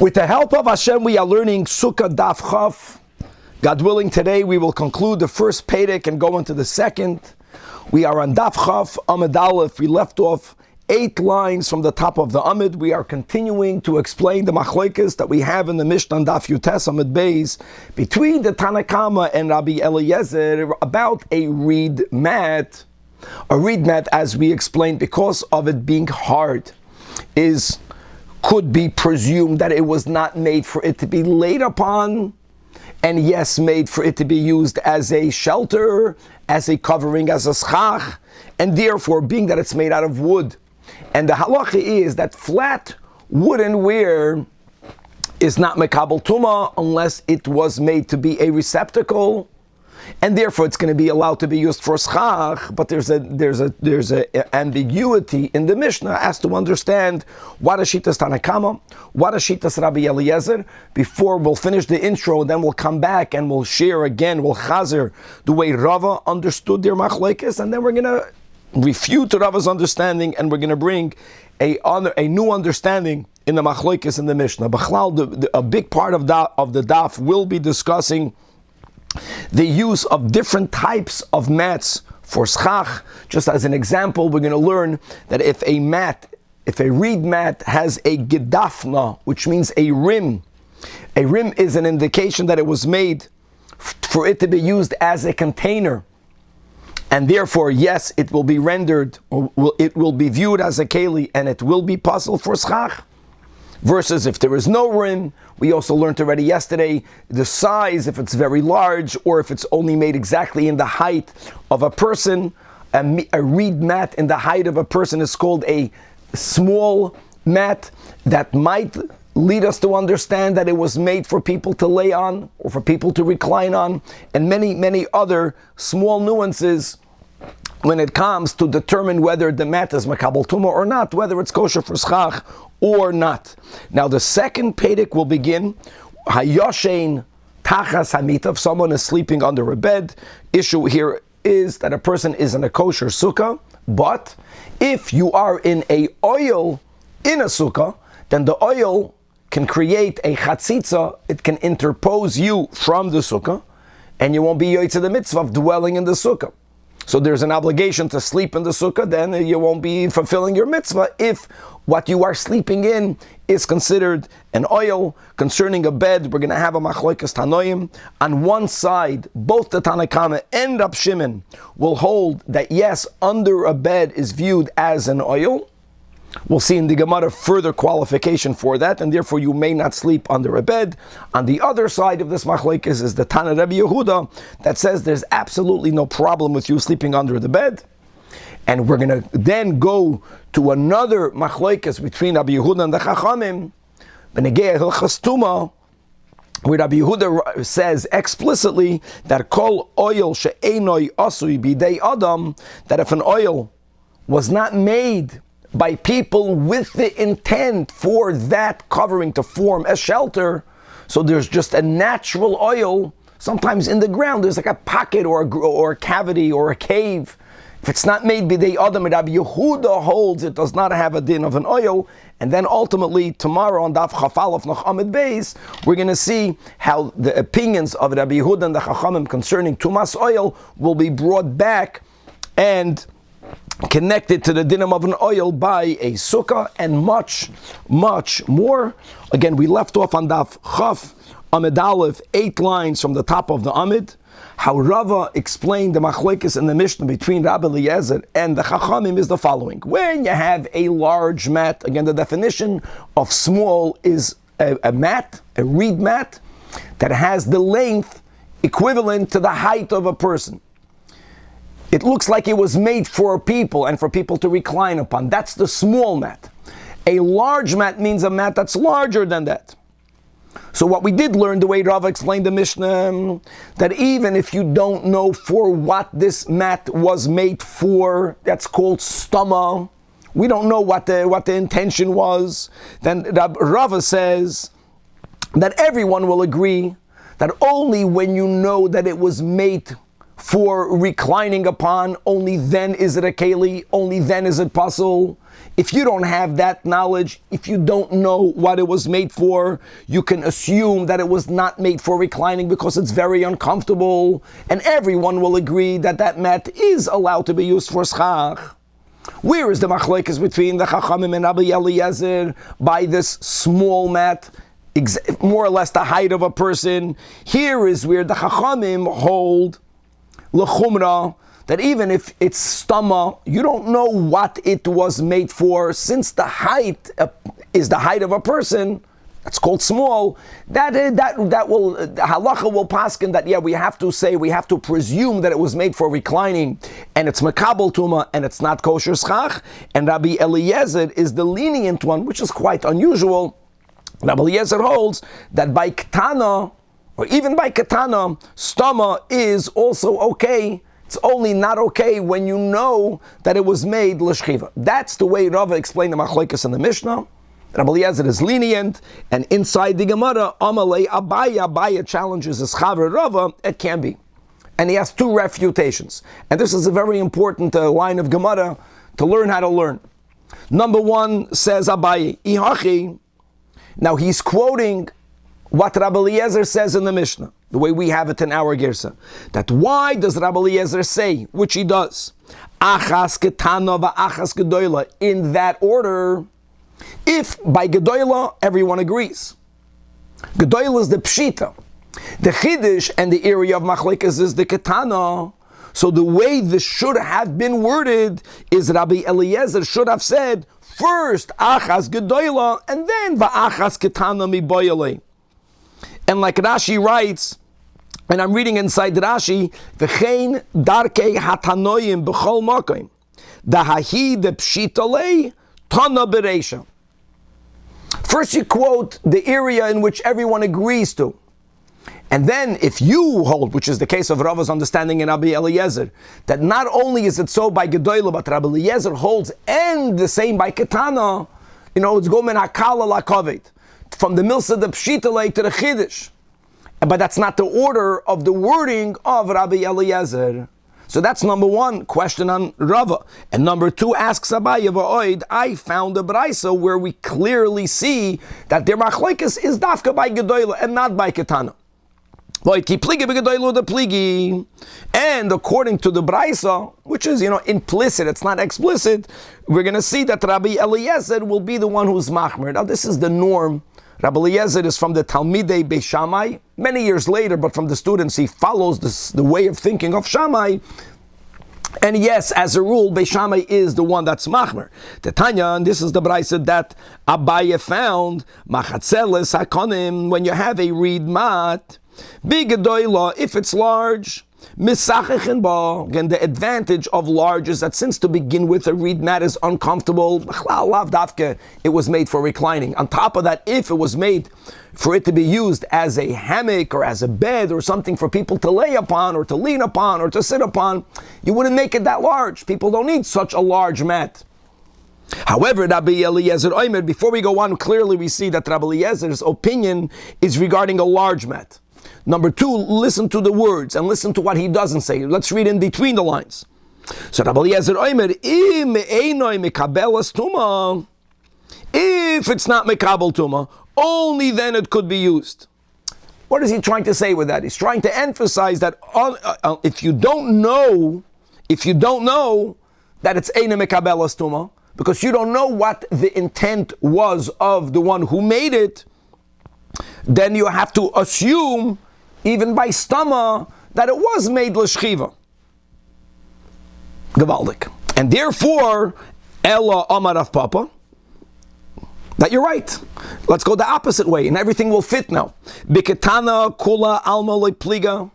With the help of Hashem, we are learning Sukah Daf Chaf. God willing, today we will conclude the first Perek and go into the second. We are on Daf Chaf, Amud Aleph. We left off 8 lines from the top of the Amud. We are continuing to explain the machlokes that we have in the Mishnah on Daf Yutes Amud Beis between the Tanach and Rabbi Eliezer about a reed mat. A reed mat, as we explained, because of it being hard, could be presumed that it was not made for it to be laid upon, and yes, made for it to be used as a shelter, as a covering, as a schach, and therefore, being that it's made out of wood. And the halacha is that flat wooden ware is not mekabel tumah unless it was made to be a receptacle, and therefore it's going to be allowed to be used for schach. But there's a ambiguity in the Mishnah as to understand what is shitas Tanakama, what is shitas Rabbi Eliezer. Before we'll finish the intro, then we'll come back and we'll share again, we'll chazer the way Rava understood their machlokes, and then we're going to refute Rava's understanding, and we're going to bring a new understanding in the machlokes in the Mishnah. B'chlal, a big part of the daf will be discussing the use of different types of mats for schach. Just as an example, we're going to learn that if a reed mat has a gedafna, which means a rim is an indication that it was made for it to be used as a container. And therefore, yes, it will be rendered, or it will be viewed as a keli, and it will be puzzle for schach. Versus if there is no rim, we also learned already yesterday, the size, if it's very large, or if it's only made exactly in the height of a person. A reed mat in the height of a person is called a small mat. That might lead us to understand that it was made for people to lay on, or for people to recline on, and many, many other small nuances when it comes to determine whether the mat is makabel tumah or not, whether it's kosher for schach or not. Now the second Perek will begin, Hayoshein tachas hamita, if someone is sleeping under a bed. Issue here is that a person is in a kosher sukkah, but if you are in a oil in a sukkah, then the oil can create a chatzitza, it can interpose you from the sukkah, and you won't be yotzei the mitzvah of dwelling in the sukkah. So there's an obligation to sleep in the sukkah, then you won't be fulfilling your mitzvah if what you are sleeping in is considered an oil. Concerning a bed, we're going to have a machlokes tanoim. On one side, both the Tanakama and Rab Shimon will hold that yes, under a bed is viewed as an oil. We'll see in the Gemara further qualification for that, and therefore you may not sleep under a bed. On the other side of this machlokes is the Tana Rabbi Yehuda that says there's absolutely no problem with you sleeping under the bed. And we're going to then go to another machlokes between Rabbi Yehuda and the Chachamim, Benegei Hilchas Tumah, where Rabbi Yehuda says explicitly that kol oil she'enoi asui bidei adam, that if an oil was not made by people with the intent for that covering to form a shelter, so there's just a natural oil, sometimes in the ground, there's like a pocket or a cavity or a cave. If it's not made b'dei adam, Rabbi Yehuda holds it does not have a din of an oil. And then ultimately, tomorrow on Daf Chaf Aleph Noch Amud Beis, we're going to see how the opinions of Rabbi Yehuda and the Chachamim concerning Tumas oil will be brought back and connected to the dinam of an oil by a sukkah, and much, much more. Again, we left off on Daf Chaf Amud Aleph, 8 lines from the top of the Amud. How Rava explained the machlokes in the Mishnah between Rabbi Eliezer and the Chachamim is the following. When you have a large mat, again the definition of small is a mat, a reed mat, that has the length equivalent to the height of a person. It looks like it was made for people and for people to recline upon. That's the small mat. A large mat means a mat that's larger than that. So what we did learn, the way Rava explained the Mishnah, that even if you don't know for what this mat was made for, that's called stama, we don't know what the intention was, then Rava says that everyone will agree that only when you know that it was made for reclining upon, only then is it a keli, only then is it pasul. If you don't have that knowledge, if you don't know what it was made for, you can assume that it was not made for reclining because it's very uncomfortable, and everyone will agree that that mat is allowed to be used for schach. Where is the machlokes between the Chachamim and Rabbi Eliezer by this small mat, more or less the height of a person? Here is where the Chachamim hold l'chumra, that even if it's stama, you don't know what it was made for. Since the height is the height of a person, that's called small. That will halacha will paskin that we have to presume that it was made for reclining, and it's makabel tuma, and it's not kosher schach. And Rabbi Eliezer is the lenient one, which is quite unusual. Rabbi Eliezer holds that by ketana, or even by ketana, stama is also okay. It's only not okay when you know that it was made l'shchiva. That's the way Rava explained the machlokes in the Mishnah. Rabbi Eliezer is lenient, and inside the Gemara, Amalei Abaya challenges his chaver Rava. It can be, and he has two refutations. And this is a very important line of Gemara to learn how to learn. Number one says Abaye Ihachi. Now he's quoting what Rabbi Eliezer says in the Mishnah, the way we have it in our Girsa. That why does Rabbi Eliezer say, which he does, Achas ketana va'achas gedoyla, in that order, if by gedoyla everyone agrees. Gedoyla is the pshita. The chiddush and the area of machlekes is the ketana. So the way this should have been worded is Rabbi Eliezer should have said, first achas gedoyla, and then va'achas ketana miboyale. And like Rashi writes, and I'm reading inside Rashi, v'chein darkei hatanoim b'chol makom, dahahi de pshitolei tana bereisha. First you quote the area in which everyone agrees to. And then if you hold, which is the case of Rava's understanding in Rabbi Eliezer, that not only is it so by Gedoyla, but Rabbi Eliezer holds and the same by Ketana, it's gomen hakala lakovet, from the milsa the pshitolei to the chiddush. But that's not the order of the wording of Rabbi Eliezer. So that's number one, question on Rava. And number two asks Abaye v'oid, I found a braisa where we clearly see that their machlokes is dafka by Gedoyla and not by Ketana. And according to the braisa, which is implicit, it's not explicit, we're going to see that Rabbi Eliezer will be the one who's machmer. Now this is the norm. Rabbi Eliezer is from the Talmidei Beis Shammai. Many years later, but from the students, he follows the way of thinking of Shammai. And yes, as a rule, Beis Shammai is the one that's machmer. The Tanya, and this is the brayso that Abaye found, machatzeles hakonim, when you have a reed mat, big gedoyla, if it's large, misachechin ba. Again, the advantage of large is that since to begin with a reed mat is uncomfortable, lav dafke, it was made for reclining. On top of that, if it was made for it to be used as a hammock or as a bed or something for people to lay upon or to lean upon or to sit upon, you wouldn't make it that large. People don't need such a large mat. However, Rabbi Eliezer Omer, before we go on, clearly we see that Rabbi Eliezer's opinion is regarding a large mat. Number two, listen to the words and listen to what he doesn't say. Let's read in between the lines. So Rabbi Eliezer Omer, im einoi mekabelas tuma, if it's not mekabel tuma, only then it could be used. What is he trying to say with that? He's trying to emphasize that if you don't know that it's einoi mekabelas tuma, because you don't know what the intent was of the one who made it, then you have to assume, even by stama, that it was made l'shchiva. Gevaldik. And therefore, Ella Amar Rav Papa, that you're right. Let's go the opposite way, and everything will fit now. Biketana kula alma lepliga,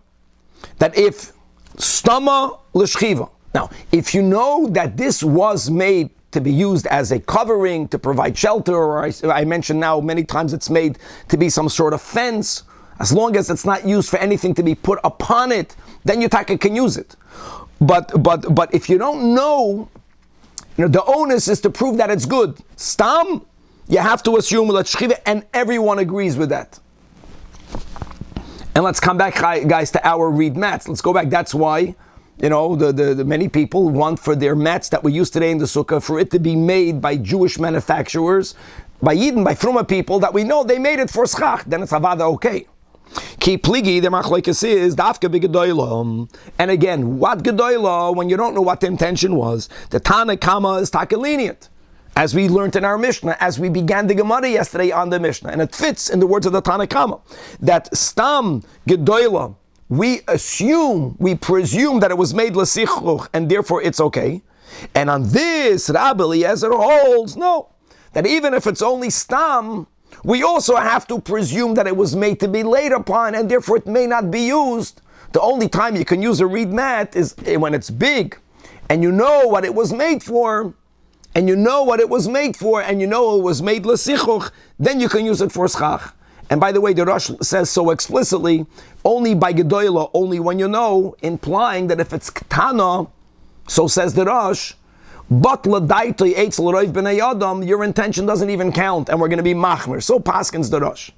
that if stama l'shchiva. Now, if you know that this was made to be used as a covering, to provide shelter, or I mentioned now many times it's made to be some sort of fence, as long as it's not used for anything to be put upon it, then your taka can use it. But if you don't know, the onus is to prove that it's good. Stam, you have to assume that shchiva, and everyone agrees with that. And let's come back, guys, to our reed mats. Let's go back. That's why the many people want for their mats that we use today in the Sukah, for it to be made by Jewish manufacturers, by Yidden, by Fruma people, that we know they made it for schach, then it's havada okay. Ki pligi, the machlokes is dafka b'gedoyla. And again, what gedoyla, when you don't know what the intention was, the Tanach is taka lenient. As we learned in our Mishnah, as we began the Gemara yesterday on the Mishnah, and it fits in the words of the Tanach, that stam gedoyla, we presume that it was made l'sichuch, and therefore it's okay. And on this, Rabbi Eliezer holds, no, that even if it's only stam, we also have to presume that it was made to be laid upon, and therefore it may not be used. The only time you can use a reed mat is when it's big, and you know what it was made for, and you know it was made l'sichuch, then you can use it for schach. And by the way, the Rosh says so explicitly, only by gedoyla, only when you know, implying that if it's ketana, so says the Rosh, but l'daitoi eitz l'roiv b'nei adam, your intention doesn't even count, and we're going to be machmer. So paskins the Rosh.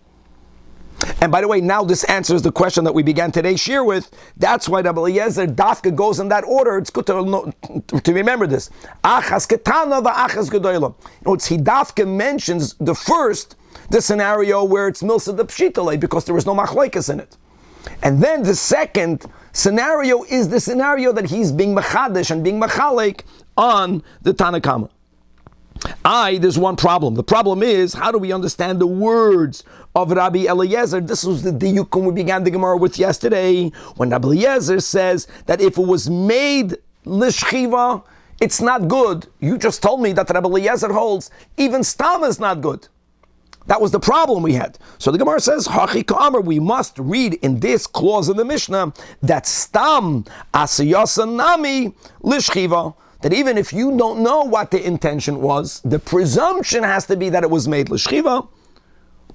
And by the way, now this answers the question that we began today's shiur with. That's why Rabbi Eliezer dafka goes in that order. It's good to remember this. Achas ketana v'achas gedoyla. He dafka mentions the scenario where it's milsa de pshitale, because there was no machlokes in it. And then the second scenario is the scenario that he's being machadish and being machalek on the Tanach. There's one problem. The problem is, how do we understand the words of Rabbi Eliezer? This was the diyukum we began the Gemara with yesterday, when Rabbi Eliezer says that if it was made l'shchiva, it's not good. You just told me that Rabbi Eliezer holds even stam is not good. That was the problem we had. So the Gemara says, Hachi Ka'amar, we must read in this clause in the Mishnah that stam asiyasa nami l'shchiva, that even if you don't know what the intention was, the presumption has to be that it was made l'shchiva.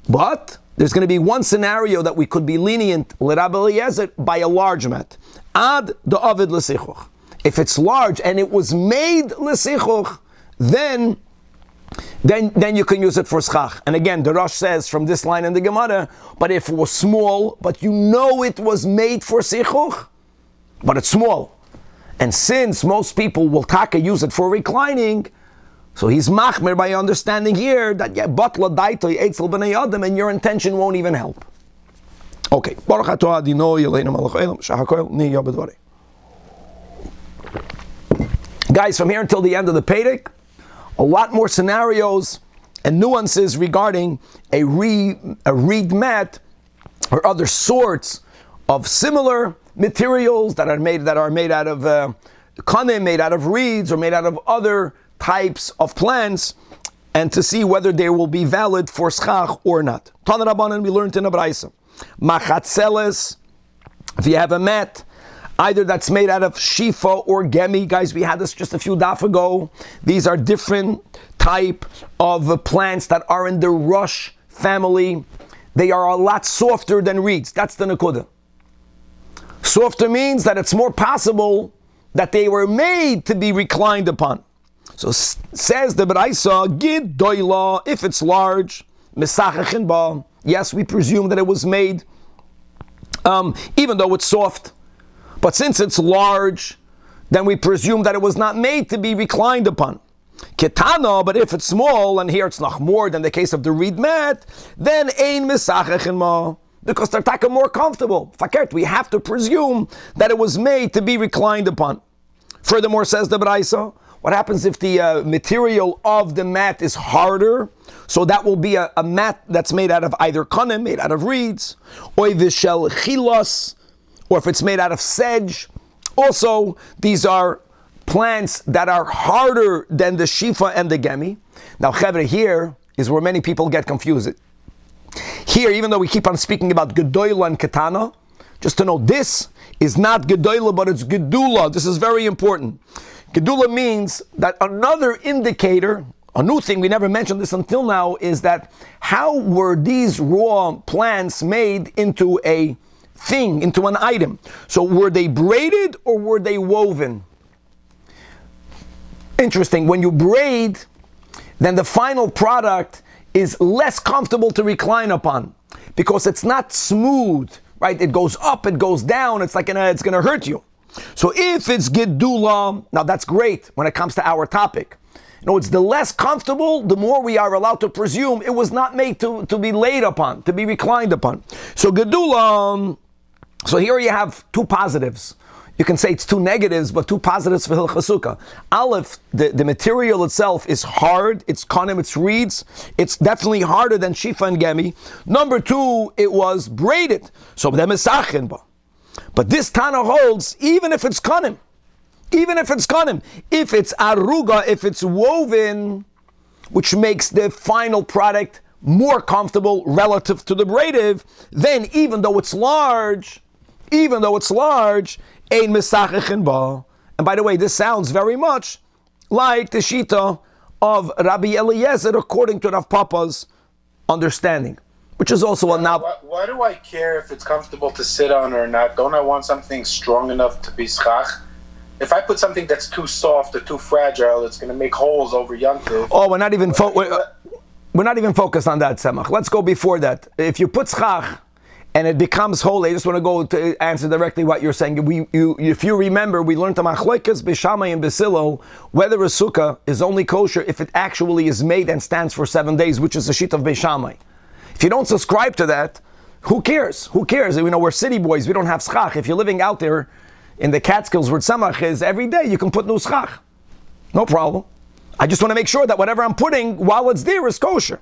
But there's going to be one scenario that we could be lenient l'Rabbi Eliezer by a large mat. Ad the Ovid l'sichuch. If it's large and it was made l'sichuch, then you can use it for schach. And again, the Rosh says from this line in the Gemara, but if it was small, but you know it was made for sichuch, but it's small. And since most people will taka use it for reclining, so he's machmer by understanding here that batla daitoi eitzel b'nei adam, and your intention won't even help. Okay. Baruch atah adino yeleinu malach olam shahakol niya b'dvarei. Guys, from here until the end of the Perek, a lot more scenarios and nuances regarding a reed mat or other sorts of similar materials that are made out of kanim, made out of reeds, or made out of other types of plants, and to see whether they will be valid for schach or not. Tana Rabbanan, we learned in a brayso, machatzeles, if you have a mat, either that's made out of shifa or gemi. Guys, we had this just a few daf ago. These are different type of plants that are in the rush family. They are a lot softer than reeds. That's the nekuda. Softer means that it's more possible that they were made to be reclined upon. So says the Baraisa, Gid doila, if it's large, Mesachachin ba, yes, we presume that it was made, even though it's soft. But since it's large, then we presume that it was not made to be reclined upon. Ketana, but if it's small, and here it's not more than the case of the reed mat, then ein Mesachachin ma, because they're taka more comfortable. Fakert, we have to presume that it was made to be reclined upon. Furthermore, says the Baraisa, what happens if the material of the mat is harder? So that will be a mat that's made out of either kanim, made out of reeds, or vishel chilos, or if it's made out of sedge. Also, these are plants that are harder than the shifa and the gemi. Now, chevre, here is where many people get confused. Here, even though we keep on speaking about gedoyla and ketana, just to know this is not gedoyla, but it's gedula. This is very important. Gedula means that another indicator, a new thing, we never mentioned this until now, is that how were these raw plants made into a thing, into an item? So were they braided or were they woven? Interesting. When you braid, then the final product is less comfortable to recline upon because it's not smooth, right? It goes up, it goes down. It's like it's going to hurt you. So if it's Gedula, now that's great when it comes to our topic. It's the less comfortable, the more we are allowed to presume it was not made to be laid upon, to be reclined upon. So Gedula, so here you have two positives. You can say it's two negatives, but two positives for Hilchos Sukah. Aleph, the material itself is hard, it's kanim, it's reeds. It's definitely harder than Shifa and Gemi. Number two, it was braided. So them is Sachin. But this Tanach holds, even if it's kanim, if it's aruga, if it's woven, which makes the final product more comfortable relative to the braided, then even though it's large, ein mesachechin ba. And by the way, this sounds very much like the shita of Rabbi Eliezer according to Rav Papa's understanding, which is also a now. Why do I care if it's comfortable to sit on or not? Don't I want something strong enough to be schach? If I put something that's too soft or too fragile, it's going to make holes over Yom Tov. Oh, we're not even focused on that, Semach. Let's go before that. If you put schach and it becomes holy, I just want to go to answer directly what you're saying. If you remember, we learned the machlekes b'shamai and b'silo, whether a sukkah is only kosher if it actually is made and stands for 7 days, which is the sheet of b'shamai. If you don't subscribe to that, who cares? We're city boys. We don't have schach. If you're living out there in the Catskills where tzemach is, every day you can put new schach. No problem. I just want to make sure that whatever I'm putting while it's there is kosher.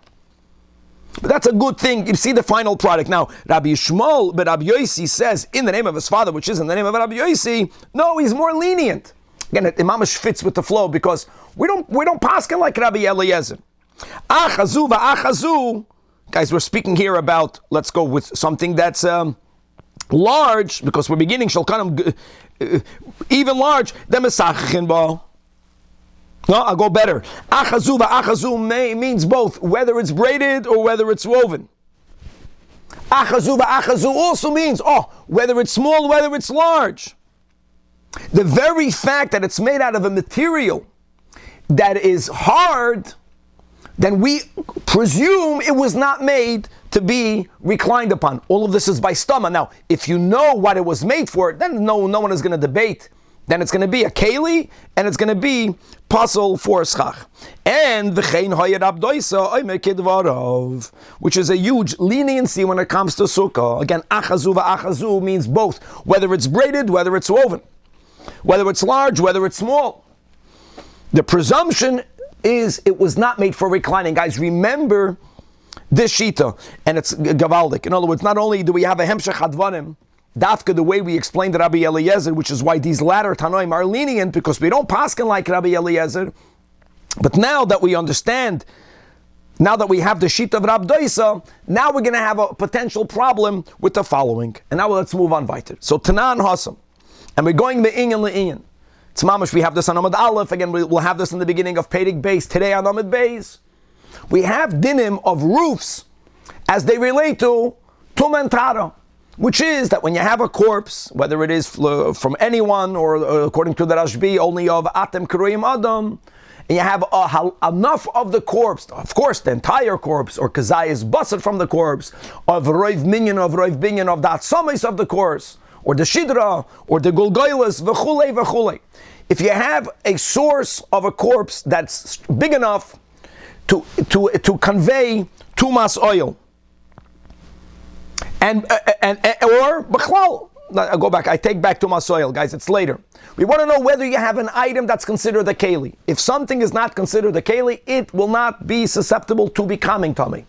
But that's a good thing. You see the final product. Now, Rabbi Yishmael, but Rabbi Yossi says, in the name of his father, which is in the name of Rabbi Yossi, no, he's more lenient. Again, it mamash fits with the flow because we don't paskin like Rabbi Eliezer. Achazu va'achazu. Guys, we're speaking here about, let's go with something that's large, because we're beginning Shalkanim even large, then Mesachichin ba. No, I'll go better. Achazu va'achazu means both, whether it's braided or whether it's woven. Achazu va'achazu also means, whether it's small, whether it's large. The very fact that it's made out of a material that is hard, then we presume it was not made to be reclined upon. All of this is by stama. Now, if you know what it was made for, then no one is going to debate. Then it's going to be a keli, and it's going to be puzzle for schach. And v'chein hayed abdoisa oimer kedvarav, which is a huge leniency when it comes to sukkah. Again, achazu va'achazu means both, whether it's braided, whether it's woven, whether it's large, whether it's small. The presumption is it was not made for reclining. Guys, remember this shita, and it's gavaldik. In other words, not only do we have a hemshech hadvarim, dafka the way we explained Rabbi Eliezer, which is why these latter Tanoim are lenient, because we don't paskin like Rabbi Eliezer. But now that we understand, now that we have the shita of Rab Doisa, now we're going to have a potential problem with the following. And now let's move on weiter. So Tanan Hassan, and we're going be'inyan le'inyan. It's mamash, we have this on Amud Aleph. Again, we'll have this in the beginning of Pedig Beis. Today on Amud Beis, we have dinim of roofs as they relate to Tum and Tara, which is that when you have a corpse, whether it is from anyone or according to the Rashbi, only of Atem Kuroyim Adam, and you have enough of the corpse, of course, the entire corpse, or Kazai is busted from the corpse, of Roiv Minyan, of Roiv Binyan, of the Atzamis of the corpse, or the Shidra, or the Golgoilas, v'chulei, v'chulei. If you have a source of a corpse that's big enough to convey tumas oil, and or b'chlal, I go back. I take back tumas oil, guys. It's later. We want to know whether you have an item that's considered a keli. If something is not considered a keli, it will not be susceptible to becoming tummy.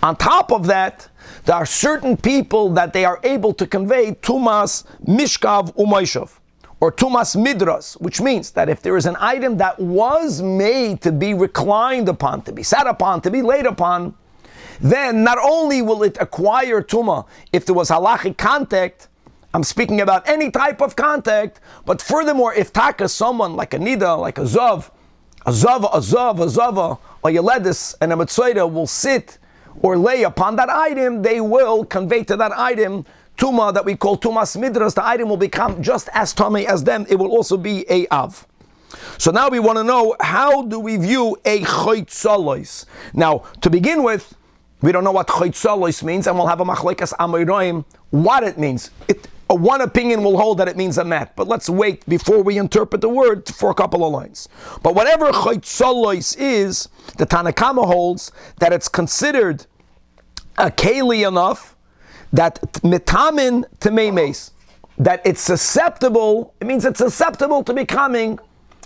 On top of that, there are certain people that they are able to convey tumas mishkav u'moishav, or tumas midras, which means that if there is an item that was made to be reclined upon, to be sat upon, to be laid upon, then not only will it acquire tuma if there was halachic contact, I'm speaking about any type of contact, but furthermore, if taka someone like a nida, like a zava, or yeledis, and a mitzvah will sit or lay upon that item, they will convey to that item tuma that we call tumas midras. The item will become just as tummy as them. It will also be a av. So now we want to know, how do we view a chaytzalos? Now, to begin with, We don't know what chaytzolos means, and we'll have a machlekes amoraim what it means. One opinion will hold that it means a mat, but let's wait before we interpret the word for a couple of lines. But whatever chaytzolos is, the Tanach holds that it's considered a keli enough that mitamin temeimes, that it's susceptible. It means it's susceptible to becoming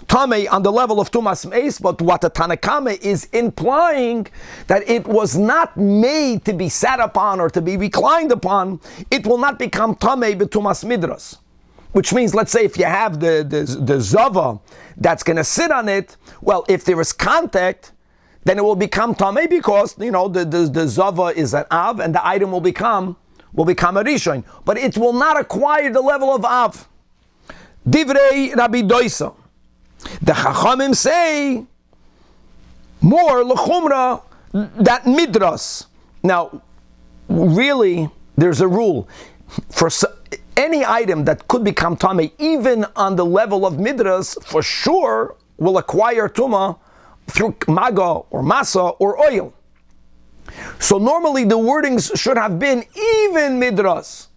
Tamei on the level of Tumas Meis, but what the Tanakh is implying that it was not made to be sat upon or to be reclined upon, it will not become Tamei b'Tumas Midras. Which means, let's say if you have the Zava that's going to sit on it, well, if there is contact, then it will become Tamei because, the Zava is an Av and the item will become a Rishon. But it will not acquire the level of Av. Divrei Rabbi Doisa. The Chachamim say more l'chumra that midras. Now, really, there's a rule for any item that could become tamei, even on the level of midras, for sure will acquire tuma through maga or masa or oil. So normally the wordings should have been even midras.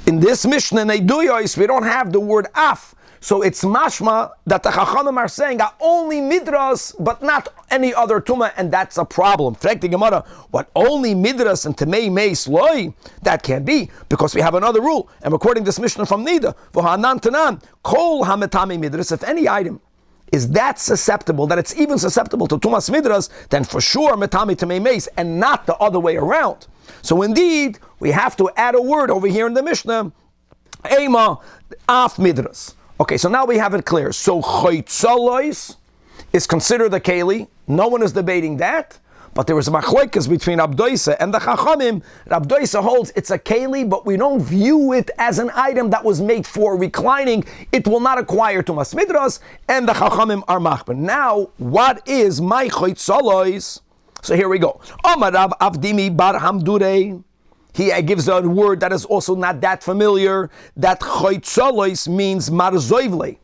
In this Mishnah, Neiduyos, we don't have the word af. So it's mashma that the Chachamim are saying that only midras, but not any other tuma, and that's a problem. Frek the Gemara, what only midras and temei meis loy? That can't be, because we have another rule. And according to this Mishnah from Nida, v'hanan tanan kol hametami midras. If any item is that susceptible, that it's even susceptible to tumas midras, then for sure metami temei meis, and not the other way around. So indeed, we have to add a word over here in the Mishnah, ema af midras. Okay, so now we have it clear. So chaytzolos is considered a keli. No one is debating that. But there was a machlokes between Abdoisa and the Chachamim. Abdoisa holds it's a keli, but we don't view it as an item that was made for reclining. It will not acquire tumas midras, and the Chachamim are machber. Now, what is my chaytzolos? So here we go. Omar Rav Avdimi bar Hamdurei. He gives a word that is also not that familiar, that chaytzolos means marzoivle.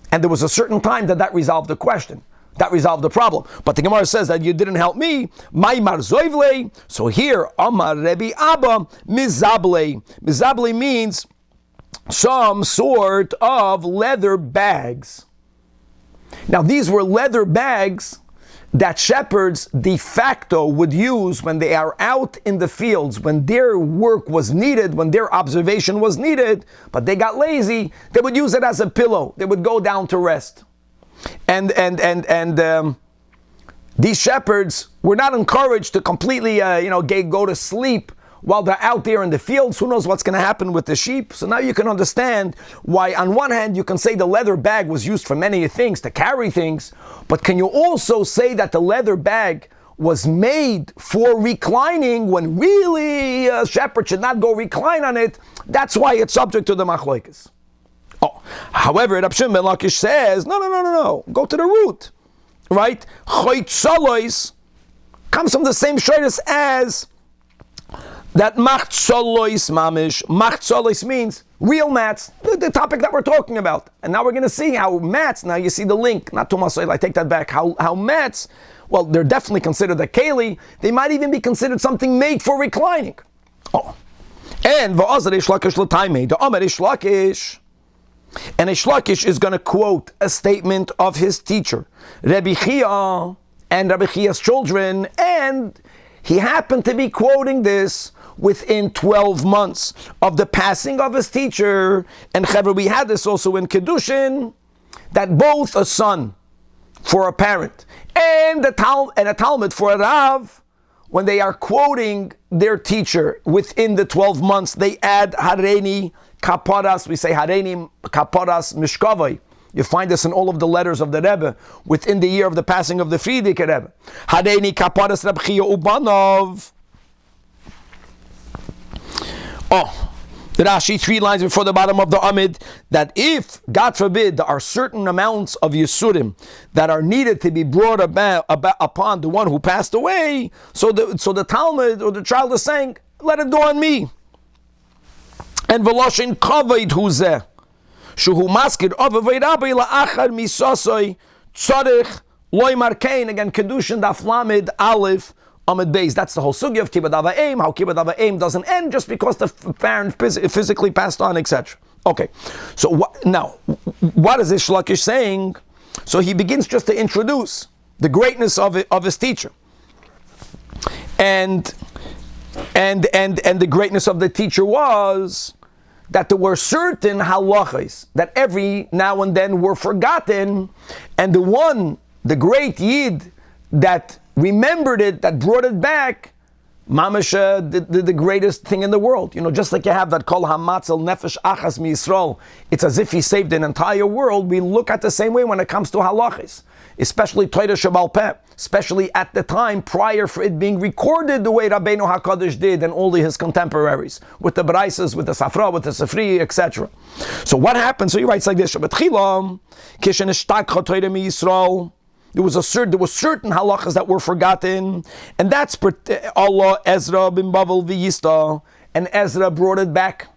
And there was a certain time that resolved the question. That resolved the problem. But the Gemara says that you didn't help me. My marzoivle. So here, Amar Rebbe Abba mizable. Mizable means some sort of leather bags. Now these were leather bags that shepherds de facto would use when they are out in the fields, when their work was needed, when their observation was needed, but they got lazy, they would use it as a pillow. They would go down to rest. And these shepherds were not encouraged to completely, go to sleep while they're out there in the fields. Who knows what's going to happen with the sheep? So now you can understand why, on one hand, you can say the leather bag was used for many things, to carry things, but can you also say that the leather bag was made for reclining when really a shepherd should not go recline on it? That's why it's subject to the machlokes. However, Rab Shimon ben Lakish says, no. Go to the root, right? Chaytzolos comes from the same shayras as that machtzolos mamish. Machtzolos means real mats, the topic that we're talking about. And now we're going to see how mats, now you see the link, not Tumas Oil, I take that back, how mats, well, they're definitely considered a keli. They might even be considered something made for reclining. And v'azar Ish Lakish l'taimei, the Omer Ish Lakish. And Ish Lakish is going to quote a statement of his teacher, Rabbi Chia, and Rabbi Chia's children, and he happened to be quoting this within 12 months of the passing of his teacher. And Chaver, we had this also in Kedushin, that both a son for a parent and a Talmud for a Rav, when they are quoting their teacher within the 12 months, they add Hareini Kaparas, we say Hareini Kaparas Mishkavai. You find this in all of the letters of the Rebbe within the year of the passing of the Frierdiker Rebbe. Hareini Kaparas Reb Chia Ubanov. The Rashi, 3 lines before the bottom of the Amid, that if, God forbid, there are certain amounts of Yisurim that are needed to be brought about upon the one who passed away, so the Talmud or the child is saying, let it go on me. And Veloshin Kavod Huzeh, Shuhu Maskid Avavei Rabbi La'achar Misosoi Tzarich Loy Markein, again, Kedushin Daf Lamed Aleph Amid Beis. That's the whole sugya of Kibbud Av Ha'em, how Kibbud Av Ha'em doesn't end just because the parent physically passed on, etc. Okay, so what is this Shlokish saying? So he begins just to introduce the greatness of his teacher, and the greatness of the teacher was that there were certain halachas that every now and then were forgotten, and the great Yid that remembered it, that brought it back, Mamash did the greatest thing in the world. Just like you have that Kol Hamatzel Nefesh Achas Mi Yisrael, it's as if he saved an entire world. We look at the same way when it comes to halachas, especially Torah Shebal Peh, especially at the time prior for it being recorded the way Rabbeinu HaKadosh did and all his contemporaries, with the Braisas, with the Safra, with the Sefri, etc. So what happened? So he writes like this, Betchilam, Kishen Ishtakcha Torah Mi Yisrael, there were certain halachas that were forgotten, and that's Allah, Ezra, bin Bavel, V'yista, and Ezra brought it back.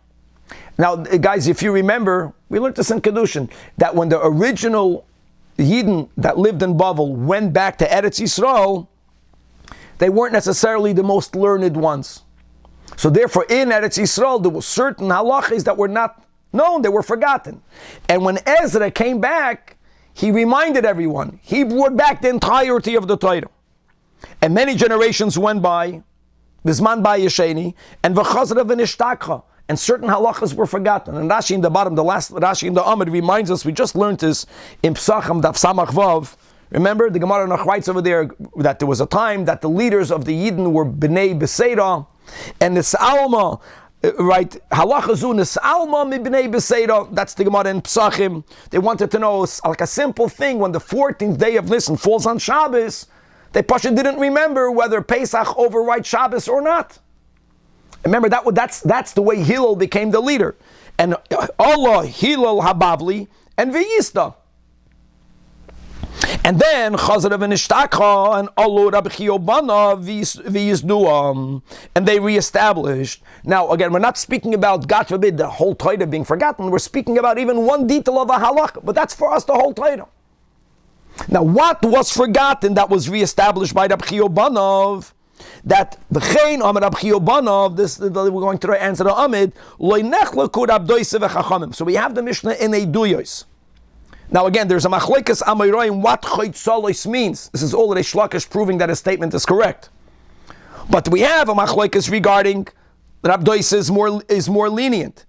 Now, guys, if you remember, we learned this in Kedushin, that when the original Yidden that lived in Bavel went back to Eretz Yisrael, they weren't necessarily the most learned ones. So therefore, in Eretz Yisrael, there were certain halachas that were not known, they were forgotten. And when Ezra came back, he reminded everyone. He brought back the entirety of the Torah. And many generations went by, Bizman ba Yesheni, and v'chazra v'nishtakcha, and certain halachas were forgotten. And Rashi in the bottom, the last Rashi in the Amid reminds us, we just learned this in Psachim Daf Samach Vav. Remember, the Gemara Noch writes over there that there was a time that the leaders of the Yidden were Bnei Beseira, and the Alma, right, halacha zu nes'alma mibnei beseira. That's the Gemara in Psachim. They wanted to know, like a simple thing, when the 14th day of Nisan falls on Shabbos, they Pasha didn't remember whether Pesach overrides Shabbos or not. Remember, that's the way Hillel became the leader. And Allah, Hillel Habavli, and V'yista. And then Chazara v'nishtakha and Olu Rabbi Chiobana v'yizduam, and they reestablished. Now again, we're not speaking about, God forbid, the whole Torah being forgotten. We're speaking about even one detail of a halakha, but that's for us the whole Torah. Now, what was forgotten that was reestablished by Rabbi Chiobana? That v'chein Amar Rabbi Chiobana, this we're going to answer the Amid loy nechlaku rabdoise v'chachamim. So we have the Mishnah in Eiduyos. Now again, there's a machlekes amayroim what chaytzolos means. This is all Reish Lakish proving that his statement is correct. But we have a machlekes regarding Rabdois is more lenient,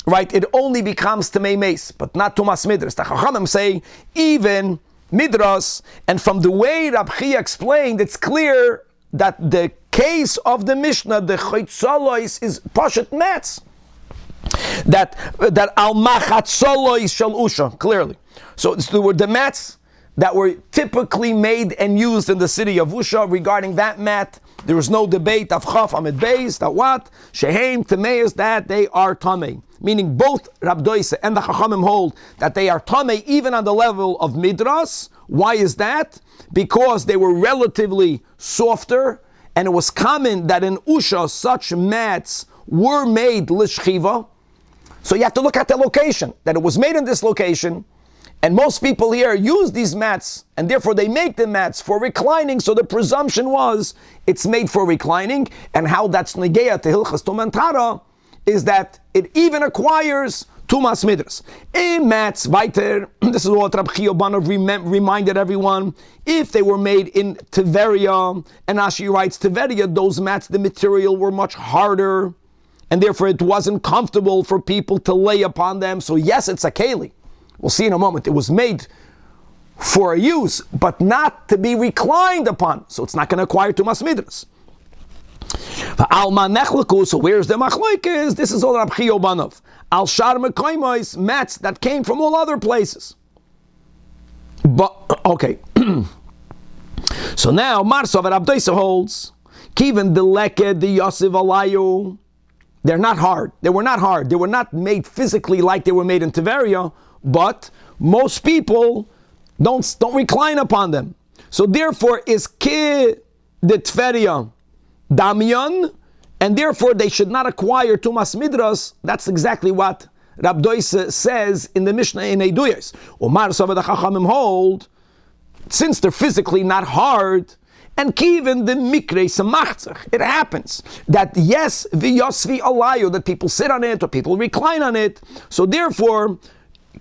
right? It only becomes Tamei Meis, but not Tumas Midrash. The Chachamim say even Midrash, and from the way Rab Chia explained, it's clear that the case of the Mishnah, the chaytzolos, is Pashat Metz. That al machatzolois shel usha, clearly. So there were the mats that were typically made and used in the city of Usha. Regarding that mat, there was no debate of Chaf Amid Beis, that what? Shehem Tameis, that they are Tamei. Meaning both Rab Doise and the Chachamim hold that they are Tamei even on the level of Midrash. Why is that? Because they were relatively softer, and it was common that in Usha such mats were made l'shchiva. So you have to look at the location, that it was made in this location, and most people here use these mats, and therefore they make the mats for reclining, so the presumption was it's made for reclining, and how that's negeya to Hilchas Tumas Tara is that it even acquires Tumas Midrash. In mats, weiter, this is what Rabbi Chiobana reminded everyone, if they were made in Tiveria, and Ashi writes, Tiveria, those mats, the material were much harder, and therefore it wasn't comfortable for people to lay upon them. So yes, it's a keli. We'll see in a moment. It was made for a use, but not to be reclined upon. So it's not going to acquire Tumas Midrash. So where's the machlokes? This is all Rabbi Chiobana. Al shar mekoymos, mats that came from all other places. But okay. So now Marsav Rabbi Doise holds Kiven the Leke the Yosef Alayu. They're not hard. They were not hard. They were not made physically like they were made in Tiveria, but most people don't recline upon them. So therefore is ki the Tveria Damian, and therefore they should not acquire Tumas Midrash. That's exactly what Rab Doise says in the Mishnah in Eiduyos. Umar Savad Chachamim hold, since they're physically not hard, And kiven the mikre samachtzach. It happens that yes, v'yosvi alayu, that people sit on it or people recline on it. So therefore,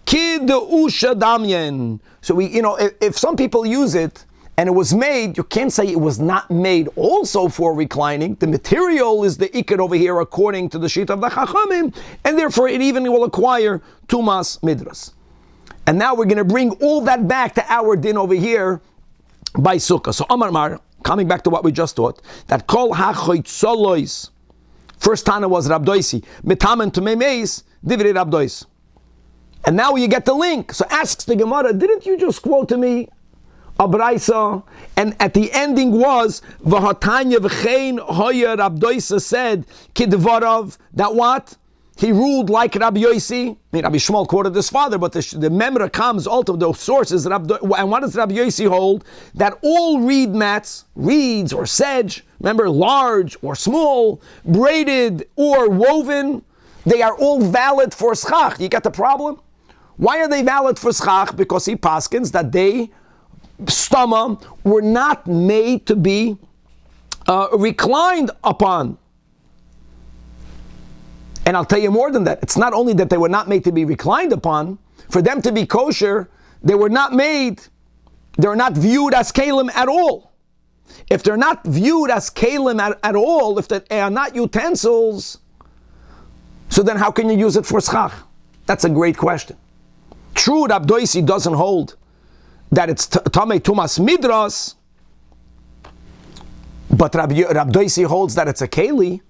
kid usha damyen. So if some people use it and it was made, you can't say it was not made also for reclining. The material is the ikar over here according to the sheet of the Chachamim, and therefore it even will acquire tumas midras. And now we're going to bring all that back to our din over here by Sukah. So Amar Mar, coming back to what we just taught, that kol hachoitzolois, first Tana was Rabdoisi, mitamen to memeis, divrei Rabdois. And now you get the link. So asks the Gemara, didn't you just quote to me a Braisa? And at the ending was, V'hatanya v'chein hoya Rabdoisa said, kidvarav, that what? He ruled like Rabbi Yosi. I mean, Rabbi Shmuel quoted his father, but the memra comes out of the sources. And what does Rabbi Yosi hold? That all reed mats, reeds or sedge, remember, large or small, braided or woven, they are all valid for schach. You get the problem? Why are they valid for schach? Because he paskins that they, stama, were not made to be reclined upon. And I'll tell you more than that. It's not only that they were not made to be reclined upon, for them to be kosher, they were not viewed as kalim at all. If they're not viewed as kalim at all, if they are not utensils, so then how can you use it for schach? That's a great question. True, Rabdoisi doesn't hold that it's tamei tumas midras, but Rabdoisi holds that it's a keli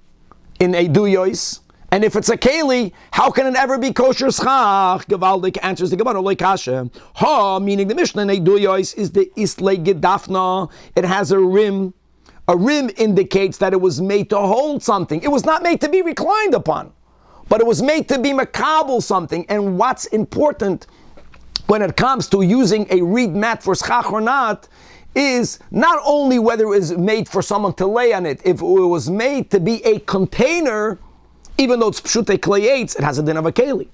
in Eiduyois. And if it's a keli, how can it ever be kosher schach? Gevaldik answers the Gemara, loy kasha. Ha, meaning the Mishnah in Eiduyois is the islay gedafna. It has a rim. A rim indicates that it was made to hold something. It was not made to be reclined upon, but it was made to be makabel something. And what's important when it comes to using a reed mat for schach or not is not only whether it was made for someone to lay on it. If it was made to be a container, even though it's pshutei kleyates, it has a din of a keli,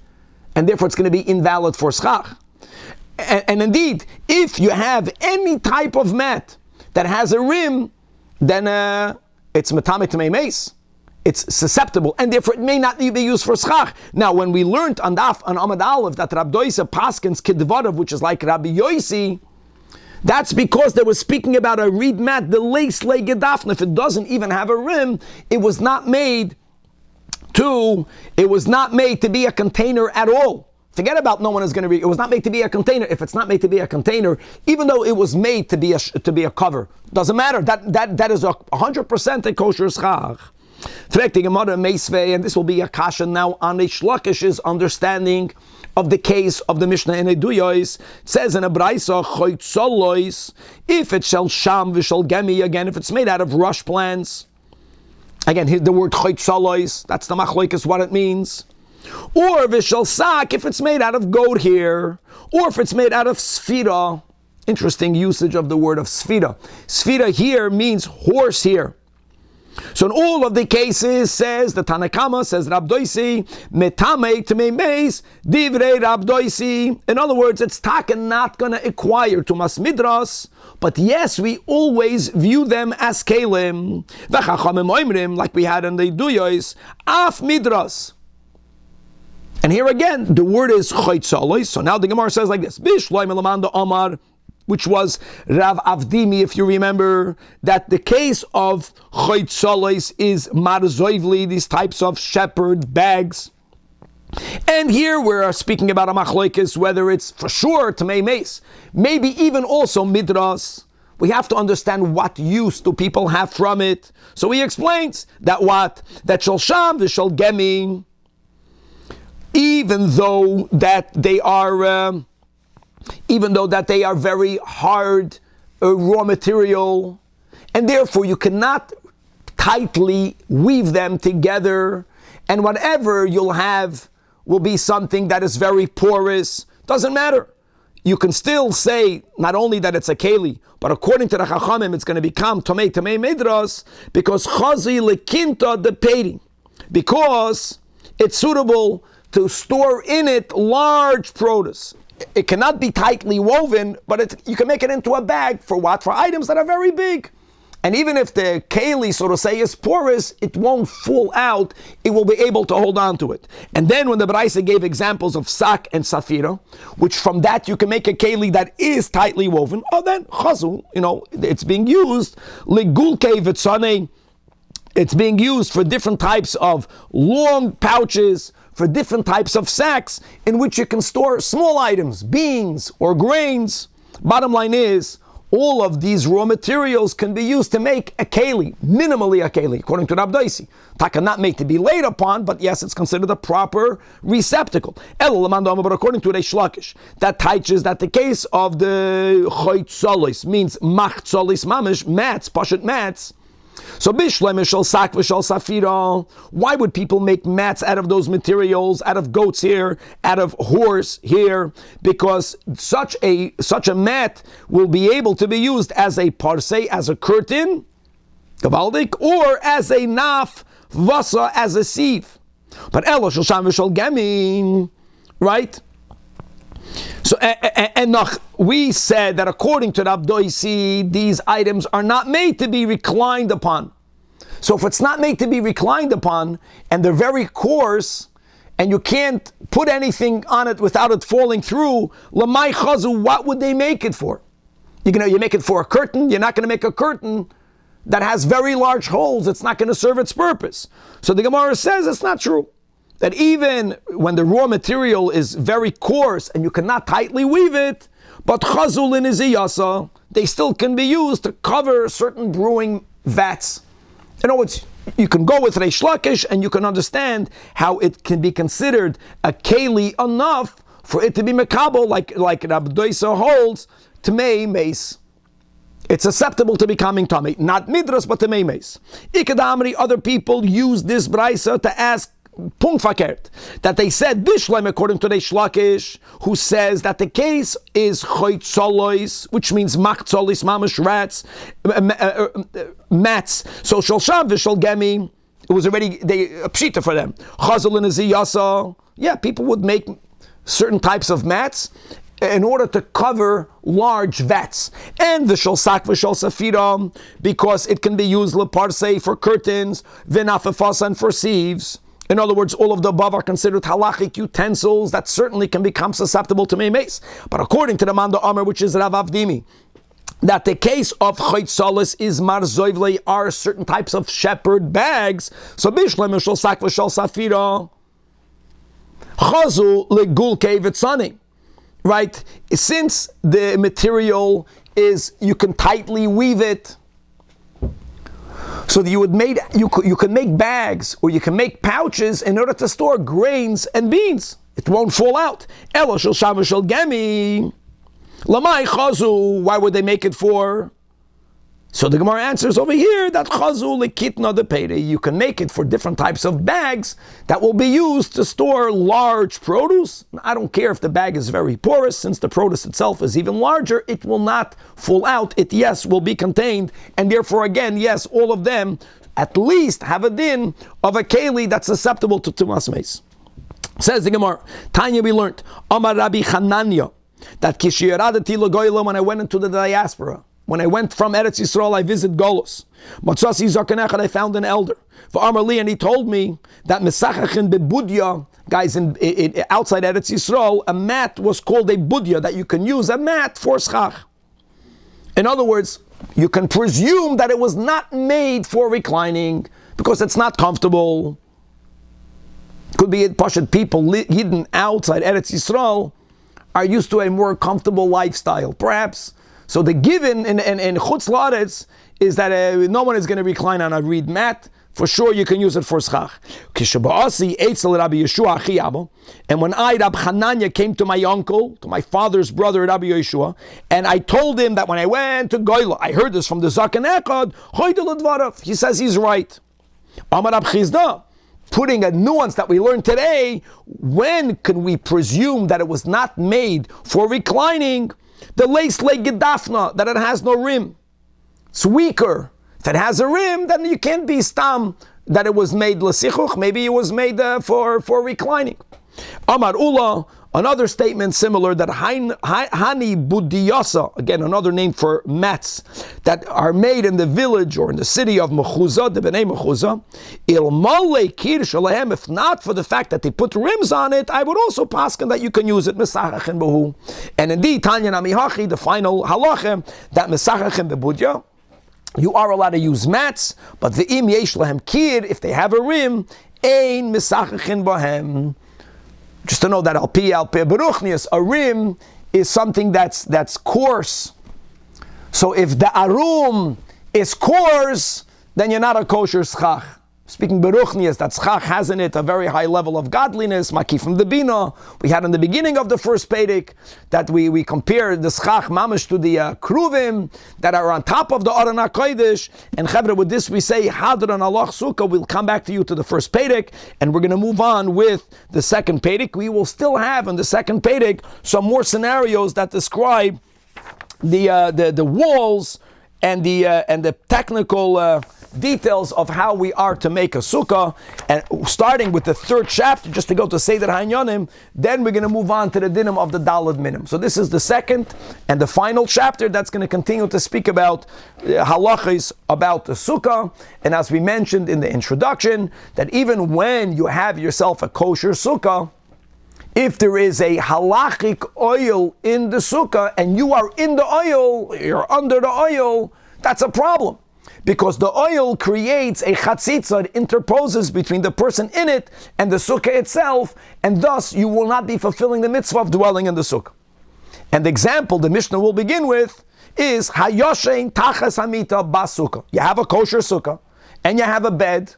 and therefore it's going to be invalid for schach. And indeed, if you have any type of mat that has a rim, then it's metame tamei meis. It's susceptible, and therefore it may not be used for schach. Now, when we learned on Amad Aleph that Rabdoisa paskins kidvarav, which is like Rabbi Yosi, that's because they were speaking about a reed mat, the lace legedafna. If it doesn't even have a rim, it was not made to be a container at all. Forget about no one is going to read. It was not made to be a container. If it's not made to be a container, even though it was made to be a cover, doesn't matter. That is 100% a kosher schach. And this will be a kasha now on a Shlakish's understanding of the case of the Mishnah in Eiduyois. It says in a Braisa, choitzolois, if it shall sham v'shal gemi, again, if it's made out of rush plants. Again, here the word choitzolois, that's the machlokes, what it means. Or v'shal sak, if it's made out of goat hair, or if it's made out of sfira. Interesting usage of the word of sfira. Sfira here means horse hair. So in all of the cases, says the Tanakama, says Rabdoisi, metame tamei meis, divrei Rabdoisi. In other words, it's taka not going to acquire tumas midras, but yes, we always view them as kelim. V'chachamim oimrim, like we had in the Duyos, af midras. And here again, the word is choitzalois. So now the Gemara says like this: Bishloim elamanda Omar, which was Rav Avdimi, if you remember, that the case of choitzalois is marzoivli, these types of shepherd bags. And here we're speaking about a machlokes, whether it's for sure tamei meis, maybe even also midras. We have to understand what use do people have from it. So he explains that shall sham v'shal gemi, even though that they are very hard raw material, and therefore you cannot tightly weave them together, and whatever you'll have will be something that is very porous. Doesn't matter. You can still say not only that it's a keli, but according to the Chachamim, it's going to become tamei medras, because chazi lekinta the peiring, because it's suitable to store in it large produce. It cannot be tightly woven, but you can make it into a bag for what? For items that are very big. And even if the keli, so to say, is porous, it won't fall out. It will be able to hold on to it. And then when the Baraisa gave examples of sak and safira, which from that you can make a keli that is tightly woven, then chazu, it's being used, ligulke v'tzanei, it's being used for different types of long pouches, for different types of sacks in which you can store small items, beans or grains. Bottom line is, all of these raw materials can be used to make a keli, minimally a keli, according to Rab Doisi. Taka not made to be laid upon, but yes, it's considered a proper receptacle. But according to Reish Lakish, that teaches that the case of the choitzolis means machzolis mamish, mats, pashut mats. So bishlem shel sak v'shel safira. Why would people make mats out of those materials, out of goat's hair, out of horse hair? Because such a mat will be able to be used as a parsei, as a curtain, gavaldik, or as a naf, vasa, as a sieve. But elo shel sham v'shel gamin, right? So, and we said that according to Rab Doisi, these items are not made to be reclined upon. So if it's not made to be reclined upon, and they're very coarse, and you can't put anything on it without it falling through, lamai chazu, what would they make it for? You make it for a curtain. You're not going to make a curtain that has very large holes. It's not going to serve its purpose. So the Gemara says it's not true. That even when the raw material is very coarse and you cannot tightly weave it, but chazul in iziyasa, they still can be used to cover certain brewing vats. In other words, you can go with Reish Lakish and you can understand how it can be considered a keli enough for it to be mekabel, like Rab Doisa holds, Tamei Meis. It's susceptible to becoming tummy, not Midrash, but Tamei Meis. Ikadamri, other people use this Braisa to ask Punkt verkehrt, that they said Bishlem according to Reish Lakish, who says that the case is choitzolois, which means machzolis, mamash, rats, mats. So Sholsham v'shol gemi, it was already a pshita for them. Chazal and ziyasa, yeah, people would make certain types of mats in order to cover large vats. And the sholsak v'shol safira, because it can be used leparsei for curtains, v'nafefasa and for sieves. In other words, all of the above are considered halachic utensils that certainly can become susceptible to meimes. But according to the Manda Omer, which is Rav Avdimi, that the case of choitzolis is marzoivle, are certain types of shepherd bags. So bishlem shel sak v'shel safira chazu legulke v'tzani. Right? Since the material is, you can tightly weave it, so that you can make bags or you can make pouches in order to store grains and beans. It won't fall out. Elo shel sham v'shel gemi. Lamai chazu. Why would they make it for? So the Gemara answers over here that chazu lekitna de pere. You can make it for different types of bags that will be used to store large produce. I don't care if the bag is very porous, since the produce itself is even larger, it will not fall out. It, yes, will be contained, and therefore, again, yes, all of them at least have a din of a keli that's susceptible to tumas meis. Says the Gemara, Tanya, we learned, Amar Rabbi Hananya, that kishiyaradati lagoyla, when I went into the diaspora, when I went from Eretz Yisrael, I visited Golos. Matzasi Zakanechad, I found an elder. For Amar and he told me that Mesachachin bebudya, guys, in outside Eretz Yisrael, a mat was called a budya, that you can use a mat for schach. In other words, you can presume that it was not made for reclining because it's not comfortable. Could be Pashut people hidden outside Eretz Yisrael are used to a more comfortable lifestyle, perhaps. So the given in Chutz La'aretz is that no one is going to recline on a reed mat. For sure, you can use it for schach. And when I, Rab Hananya, came to my uncle, to my father's brother, Rabbi Yeshua, and I told him that when I went to Goyla, I heard this from the Zaken Echad, he says he's right. Amar Rab Chizda, putting a nuance that we learned today, when can we presume that it was not made for reclining? The lace leg gedafna, that it has no rim. It's weaker. If it has a rim, then you can't be stam that it was made l'sichuch. Maybe it was made for reclining. Amar Ula, another statement similar, that Hani Budiyasa, again another name for mats, that are made in the village or in the city of Mechuzah, the Bnei Mechuzah, Ilmale Kir Shalahem, if not for the fact that they put rims on it, I would also paskin that you can use it, Mesachachin Behu. And indeed, Tanya Namihachi, the final halachem, that Mesachachin Bebudya, you are allowed to use mats, but the Im Yesh Lahem Kir, if they have a rim, Ein Mesachachin Bahem. Just to know that Al-Pi Beruchnius, a rim is something that's coarse. So if the arum is coarse, then you're not a kosher schach. Speaking Beruchnius, that schach has in it a very high level of godliness, Maki from the Bina. We had in the beginning of the first Pedic that we compared the schach mamish to the kruvim that are on top of the Aron HaKodesh. And Chevra, with this we say, Hadran Allah Sukah. We'll come back to you to the first Pedic, and we're going to move on with the second Pedic. We will still have in the second Pedic some more scenarios that describe the walls and the technical details of how we are to make a sukkah, and starting with the third chapter, just to go to Seder HaInyanim, then we're going to move on to the dinim of the Daled Minim. So this is the second and the final chapter that's going to continue to speak about halachas about the sukkah, and as we mentioned in the introduction, that even when you have yourself a kosher sukkah, if there is a halachic oil in the sukkah and you are in the oil, you're under the oil, that's a problem. Because the oil creates a chatzitza, it interposes between the person in it and the sukkah itself, and thus you will not be fulfilling the mitzvah of dwelling in the sukkah. And the example the Mishnah will begin with is hayoshein tachas hamita basukkah. You have a kosher sukkah and you have a bed,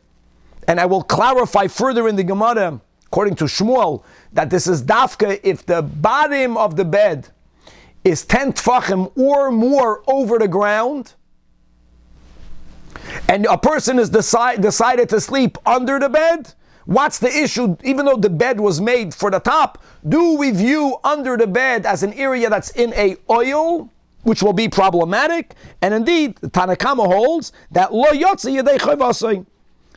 and I will clarify further in the Gemara, according to Shmuel, that this is dafka if the bottom of the bed is 10 tfachim or more over the ground, and a person is decided to sleep under the bed. What's the issue? Even though the bed was made for the top, do we view under the bed as an area that's in a oil, which will be problematic? And indeed, the Tanach holds that lo yotzi yedei chayvasei,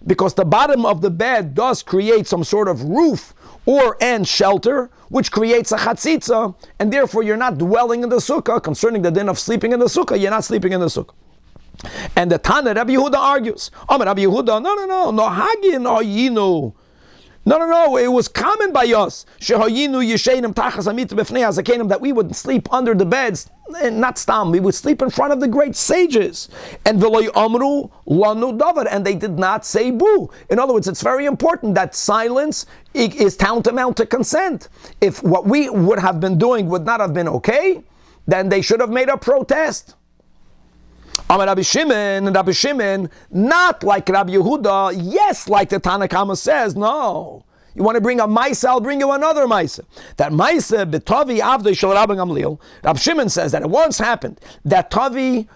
because the bottom of the bed does create some sort of roof and shelter, which creates a chatzitza, and therefore you're not dwelling in the sukkah. Concerning the din of sleeping in the sukkah, you're not sleeping in the sukkah. And the Tana, Rabbi Yehuda argues, Rabbi Yehuda, no, hagin oyinu. No, it was common by us, shehayinu yesheinim tachas amit b'fnei hazakenim, that we would sleep under the beds, and not stam, we would sleep in front of the great sages. And v'lo amru lanu davar, and they did not say boo. In other words, it's very important that silence is tantamount to consent. If what we would have been doing would not have been okay, then they should have made a protest. Amar Rabbi Shimon, and Rabbi Shimon, not like Rabbi Yehuda, yes, like the Tanach says, no. You want to bring a Maisa, I'll bring you another Maisa. That Maisa, b'Tavi avdei shel Rabbi Gamliel, Rabbi Shimon says that it once happened that Tavi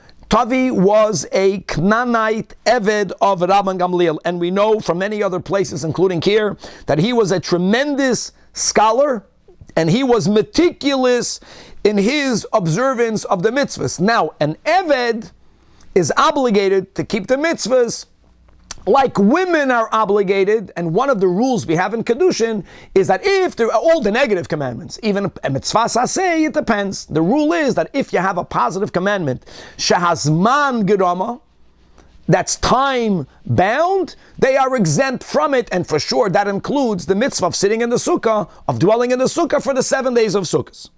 was a Knanite Eved of Rabbi Gamliel, and we know from many other places, including here, that he was a tremendous scholar, and he was meticulous in his observance of the mitzvahs. Now, an Eved is obligated to keep the mitzvahs like women are obligated, and one of the rules we have in Kedushin is that if there are all the negative commandments, even a mitzvah saseh, it depends. The rule is that if you have a positive commandment, shehazman gerama, that's time bound, they are exempt from it, and for sure that includes the mitzvah of sitting in the sukkah, of dwelling in the sukkah for the 7 days of sukkahs.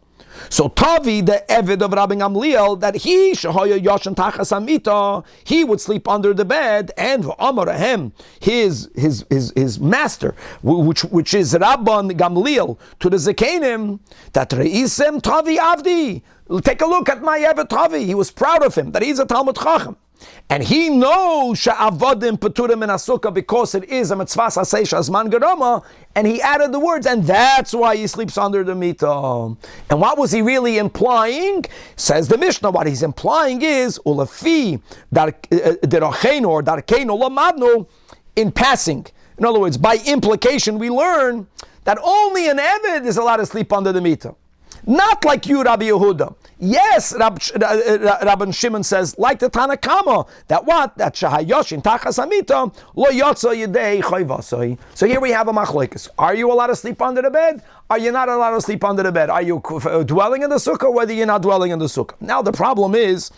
So Tavi, the Eved of Rabbi Gamliel, that he shehaya yoshen tachas hamita, he would sleep under the bed, and v'amarahem, his master, which is Rabban Gamliel, to the Zekenim, that reisem Tavi avdi. Take a look at my Eved Tavi. He was proud of him that he's a Talmud Chacham. And he knows she'avadim peturim in asukah because it is a mitzvah saseh shazman gerama, and he added the words, and that's why he sleeps under the mita. And what was he really implying? Says the Mishnah, what he's implying is ulafi derachenu or darkeinu lamadnu, in passing. In other words, by implication, we learn that only an Eved is allowed to sleep under the mita. Not like you, Rabbi Yehuda. Yes, Rabban Shimon says, like the Tanach, that what? That shahayoshin tachas amita lo yotza yedei chayvasoi. So here we have a machlokes. Are you allowed to sleep under the bed? Are you not allowed to sleep under the bed? Are you dwelling in the sukkah, or whether you're not dwelling in the sukkah? Now the problem is,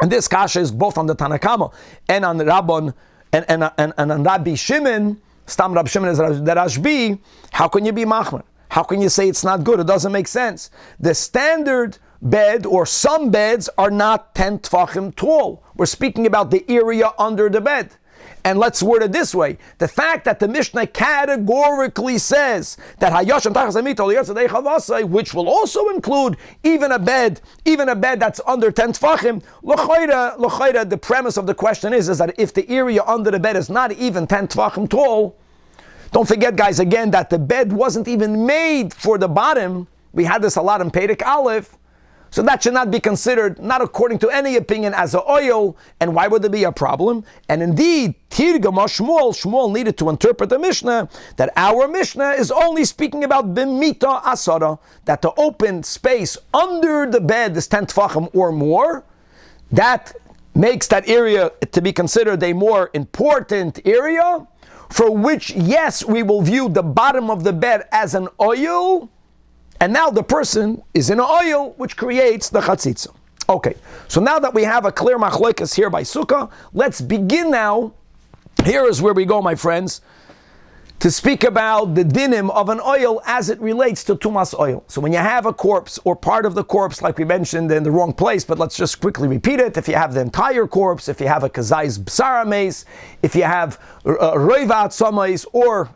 and this kasha is both on the Tanach and on the Rabban and on Rabbi Shimon. Stam Rabbi Shimon is the Rashbi. How can you be machmer? How can you say it's not good? It doesn't make sense. The standard bed, or some beds, are not 10 tfachim tall. We're speaking about the area under the bed. And let's word it this way. The fact that the Mishnah categorically says that Hayosh and Tachas Amita, which will also include even a bed that's under 10 tfachim, l'chayra, the premise of the question is that if the area under the bed is not even 10 tfachim tall, don't forget, guys, again, that the bed wasn't even made for the bottom. We had this a lot in Perek Aleph. So that should not be considered, not according to any opinion, as an oil. And why would there be a problem? And indeed, Shmuel needed to interpret the Mishnah that our Mishnah is only speaking about b'mita asara, that the open space under the bed is 10 tfachim or more. That makes that area to be considered a more important area, for which, yes, we will view the bottom of the bed as an oil, and now the person is in an oil, which creates the chatzitza. Okay, so now that we have a clear machlokes here by Sukah, let's begin now. Here is where we go, my friends, to speak about the dinim of an oil as it relates to tumas oil. So when you have a corpse, or part of the corpse, like we mentioned, in the wrong place, but let's just quickly repeat it. If you have the entire corpse, if you have a kazay's bsarames, if you have roivat samais,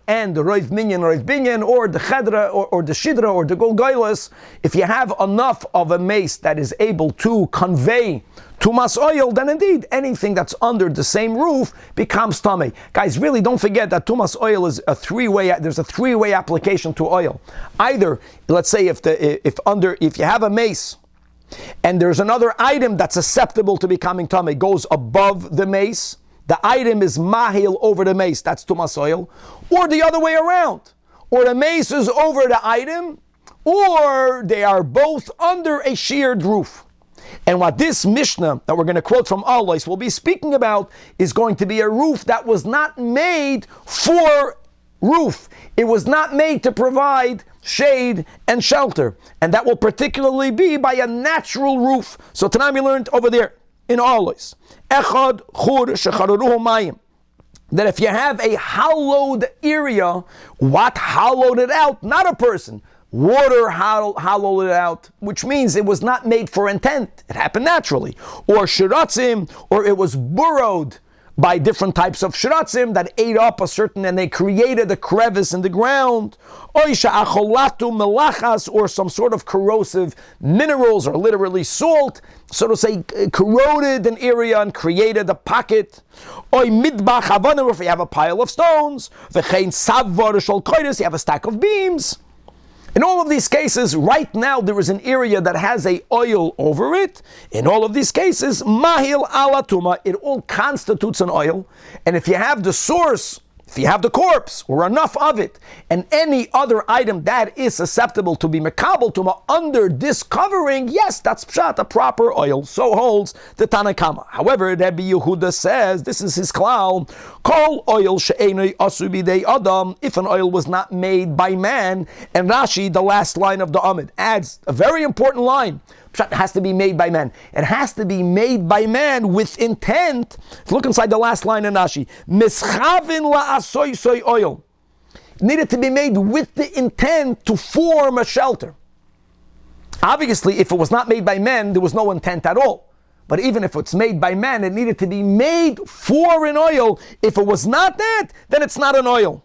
and the roiv minyan, roiv binyan, or the chedra, or the shidra, or the golgoilas, if you have enough of a mace that is able to convey tumas oil, then indeed anything that's under the same roof becomes tamei. Guys, really don't forget that tumas oil is a three-way. There's a three-way application to oil. Either, let's say, if you have a mace and there's another item that's susceptible to becoming tamei, goes above the mace, the item is mahil over the mace, that's tumas oil, or the other way around, or the mace is over the item, or they are both under a sheared roof. And what this Mishnah that we're going to quote from Aliyah will be speaking about is going to be a roof that was not made for roof. It was not made to provide shade and shelter. And that will particularly be by a natural roof. So tonight we learned over there in Aliyah, Echad chur shecharuruhu mayim, that if you have a hollowed area, what hollowed it out? Not a person. Water hollowed it out, which means it was not made for intent. It happened naturally. Or shiratzim, or it was burrowed by different types of shiratzim that ate up a certain, and they created a crevice in the ground. Oisha acholatu melachas, or some sort of corrosive minerals, or literally salt, so to say, corroded an area and created a pocket. Oy midbach havanim, if you have a pile of stones. V'chein savvar shol koides, you have a stack of beams. In all of these cases, right now there is an area that has a oil over it. In all of these cases, mahil ala tuma, it all constitutes an oil. And if you have the source, if you have the corpse, or enough of it, and any other item that is susceptible to be mekabel tuma under this covering, yes, that's pshat, a proper oil. So holds the Tanach. However, Rabbi Yehuda says, this is his klal, kol oil she'enoi asu bidei adam, if an oil was not made by man. And Rashi, the last line of the Amid, adds a very important line. It has to be made by man. It has to be made by man with intent. Look inside the last line in Rashi. Mischavin la'asoy soy oil. It needed to be made with the intent to form a shelter. Obviously, if it was not made by man, there was no intent at all. But even if it's made by man, it needed to be made for an oil. If it was not that, then it's not an oil.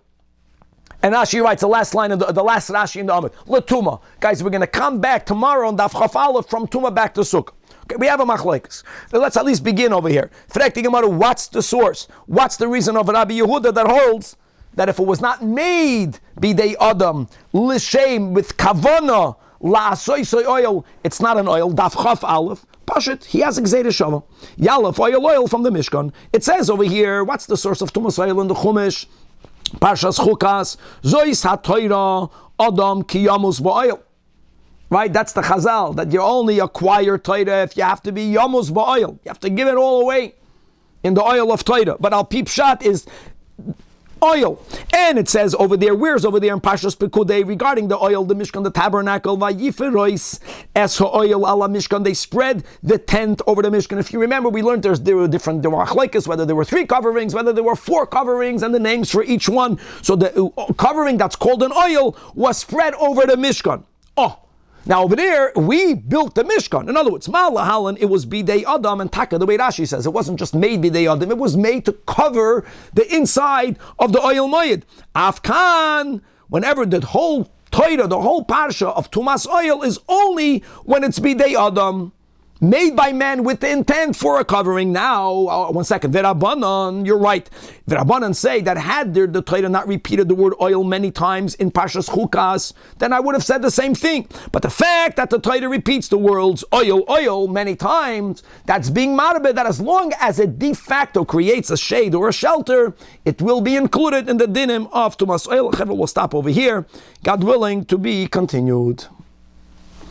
And Rashi writes the last line of the last Rashi in the Amud. L'tuma. Guys, we're going to come back tomorrow on Daf Chaf Aleph from Tuma back to Sukah. Okay, we have a machlokes. Let's at least begin over here. What's the source? What's the reason of Rabbi Yehuda that holds that if it was not made bidei adam l'shem with kavana la'asoy soy oil, it's not an oil. Daf Chaf Aleph. Pashit, he has a gzeira shava. Yalef oil from the Mishkan. It says over here, what's the source of tumas oil in the Chumash? Parshas Chukas, Zois HaTorah, Adam Kiyamus Ba'oil. Right? That's the chazal, that you only acquire Torah if you have to be yomos ba'oil. You have to give it all away in the oil of Torah. But al pi pshat is oil. And it says over there, where's over there in Pashas Pekudei regarding the oil, the Mishkan, the tabernacle, vayiferois es ha'oil ala Mishkan. They spread the tent over the Mishkan. If you remember, we learned there were achlekes, whether there were 3 coverings, whether there were 4 coverings, and the names for each one. So the covering that's called an oil was spread over the Mishkan. Oh. Now over there, we built the Mishkan. In other words, Ma'alahalan, it was Bidei Adam and Taka, the way Rashi says. It wasn't just made Bidei Adam, it was made to cover the inside of the oil mayid. Afkan, whenever the whole Torah, the whole Parsha of Tumas oil is only when it's Bidei Adam, made by man with the intent for a covering. Now, 1 second, V'Rabbanan, you're right. V'Rabbanan say that had the Torah not repeated the word oil many times in Parshas Chukas, then I would have said the same thing. But the fact that the Torah repeats the words oil many times, that's being marabed, that as long as it de facto creates a shade or a shelter, it will be included in the dinim of Tumas oil. We'll stop over here. God willing, to be continued.